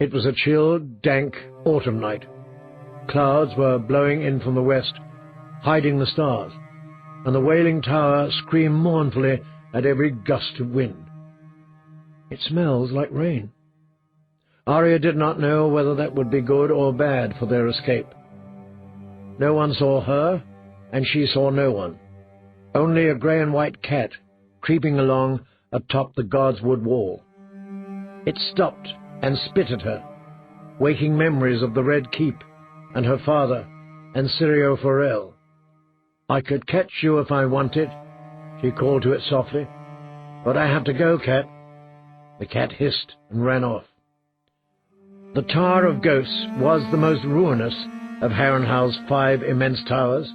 It was a chill, dank autumn night. Clouds were blowing in from the west, hiding the stars, and the wailing tower screamed mournfully at every gust of wind. It smells like rain. Arya did not know whether that would be good or bad for their escape. No one saw her, and she saw no one. Only a grey and white cat creeping along atop the guard's wood wall. It stopped and spit at her, waking memories of the Red Keep and her father and Syrio Forel. "I could catch you if I wanted," she called to it softly. "But I have to go, cat." The cat hissed and ran off. The Tower of Ghosts was the most ruinous of Harrenhal's 5 immense towers.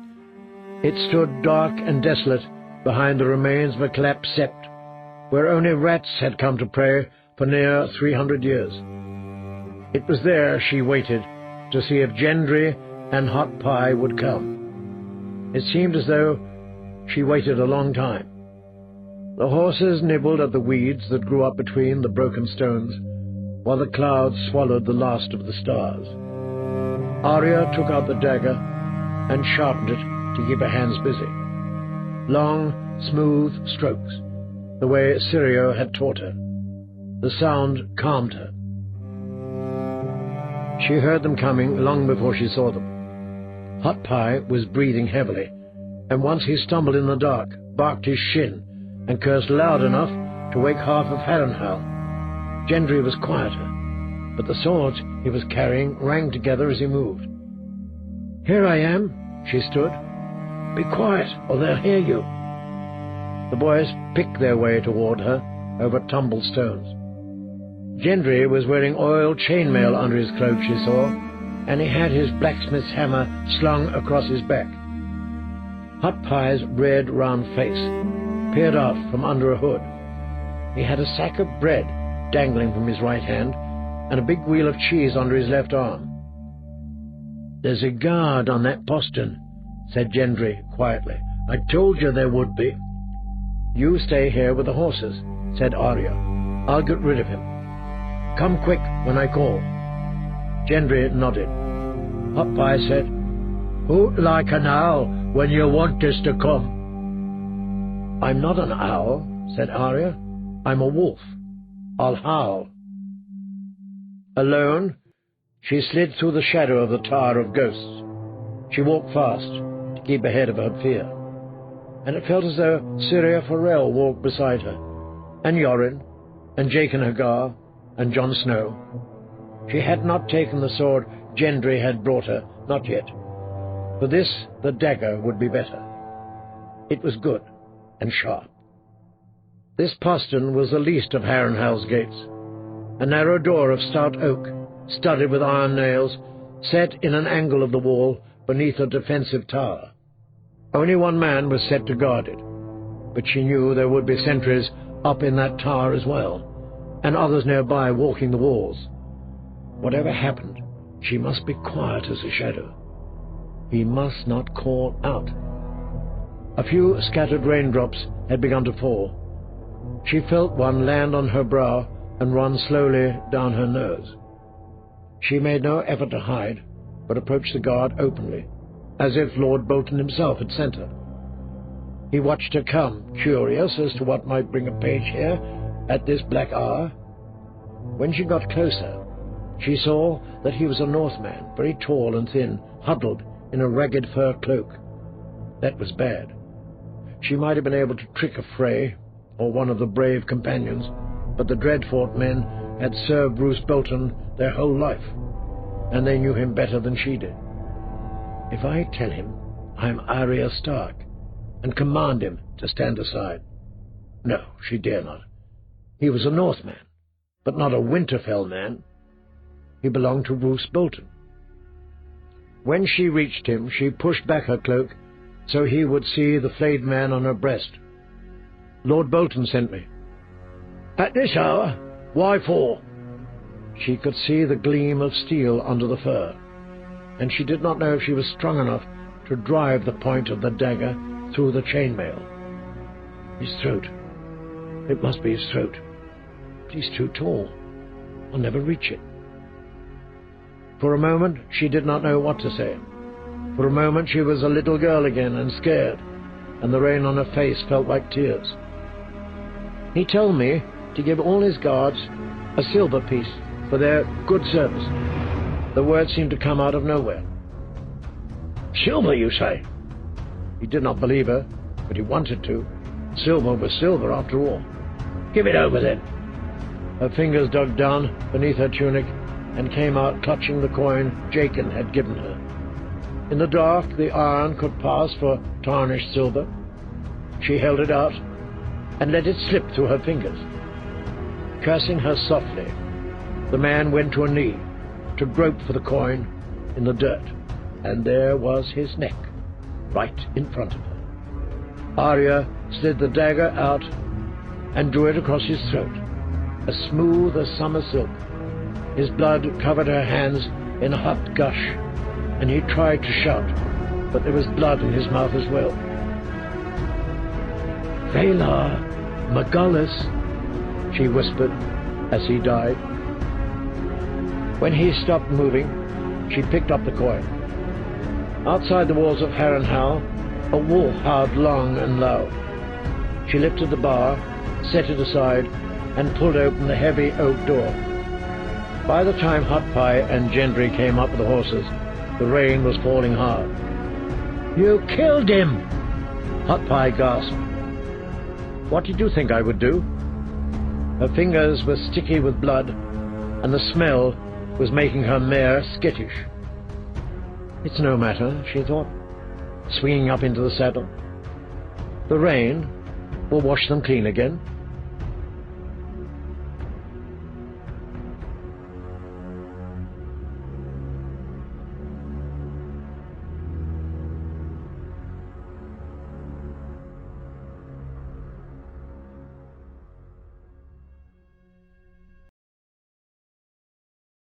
It stood dark and desolate behind the remains of a collapsed sept, where only rats had come to pray for near 300 years. It was there she waited to see if Gendry and Hotpie would come. It seemed as though she waited a long time. The horses nibbled at the weeds that grew up between the broken stones, while the clouds swallowed the last of the stars. Arya took out the dagger and sharpened it to keep her hands busy. Long, smooth strokes, the way Syrio had taught her. The sound calmed her. She heard them coming long before she saw them. Hotpie was breathing heavily, and once he stumbled in the dark, barked his shin, and cursed loud enough to wake half of Harrenhal. Gendry was quieter, but the swords he was carrying rang together as he moved. "Here I am," she stood. "Be quiet, or they'll hear you." The boys picked their way toward her over tumbled stones. Gendry was wearing oiled chainmail under his cloak, she saw, and he had his blacksmith's hammer slung across his back. Hotpie's red, round face peered out from under a hood. He had a sack of bread dangling from his right hand and a big wheel of cheese under his left arm. "There's a guard on that postern," said Gendry quietly. "I told you there would be." "You stay here with the horses," said Arya. "I'll get rid of him. Come quick when I call." Gendry nodded. Hotpie said, "Hoot like an owl when you want us to come." "I'm not an owl," said Arya. "I'm a wolf. I'll howl." Alone, she slid through the shadow of the Tower of Ghosts. She walked fast to keep ahead of her fear, and it felt as though Syrio Forel walked beside her, and Yoren, and Jaqen H'ghar, and Jon Snow. She had not taken the sword Gendry had brought her, not yet. For this, the dagger would be better. It was good and sharp. This postern was the least of Harrenhal's gates, a narrow door of stout oak, studded with iron nails, set in an angle of the wall beneath a defensive tower. Only one man was set to guard it, but she knew there would be sentries up in that tower as well, and others nearby walking the walls. Whatever happened, she must be quiet as a shadow. He must not call out. A few scattered raindrops had begun to fall. She felt one land on her brow and run slowly down her nose. She made no effort to hide, but approached the guard openly, as if Lord Bolton himself had sent her. He watched her come, curious as to what might bring a page here at this black hour. When she got closer, she saw that he was a Northman, very tall and thin, huddled in a ragged fur cloak. That was bad. She might have been able to trick a Frey, or one of the brave companions, but the Dreadfort men had served Roose Bolton their whole life, and they knew him better than she did. If I tell him I'm Arya Stark, and command him to stand aside? No, she dare not. He was a Northman, but not a Winterfell man. He belonged to Roose Bolton. When she reached him, she pushed back her cloak so he would see the flayed man on her breast. "Lord Bolton sent me." "At this hour? Why for?" She could see the gleam of steel under the fur, and she did not know if she was strong enough to drive the point of the dagger through the chainmail. His throat. It must be his throat. But he's too tall. I'll never reach it. For a moment she did not know what to say. For a moment she was a little girl again and scared, and the rain on her face felt like tears. He told me to give all his guards a silver piece for their good service. The words seemed to come out of nowhere. "Silver, you say?" He did not believe her, but he wanted to. Silver was silver, after all. "Give it over, then." Her fingers dug down beneath her tunic and came out clutching the coin Jachin had given her. In the dark, the iron could pass for tarnished silver. She held it out and let it slip through her fingers. Cursing her softly, the man went to a knee to grope for the coin in the dirt, and there was his neck, right in front of her. Arya slid the dagger out and drew it across his throat, as smooth as summer silk. His blood covered her hands in a hot gush, and he tried to shout, but there was blood in his mouth as well. "Valar Morghulis," she whispered as he died. When he stopped moving, she picked up the coin. Outside the walls of Harrenhal, a wolf howled long and loud. She lifted the bar, set it aside, and pulled open the heavy oak door. By the time Hotpie and Gendry came up with the horses, the rain was falling hard. "You killed him!" Hotpie gasped. "What did you think I would do?" Her fingers were sticky with blood, and the smell was making her mare skittish. "It's no matter," she thought, swinging up into the saddle. "The rain will wash them clean again."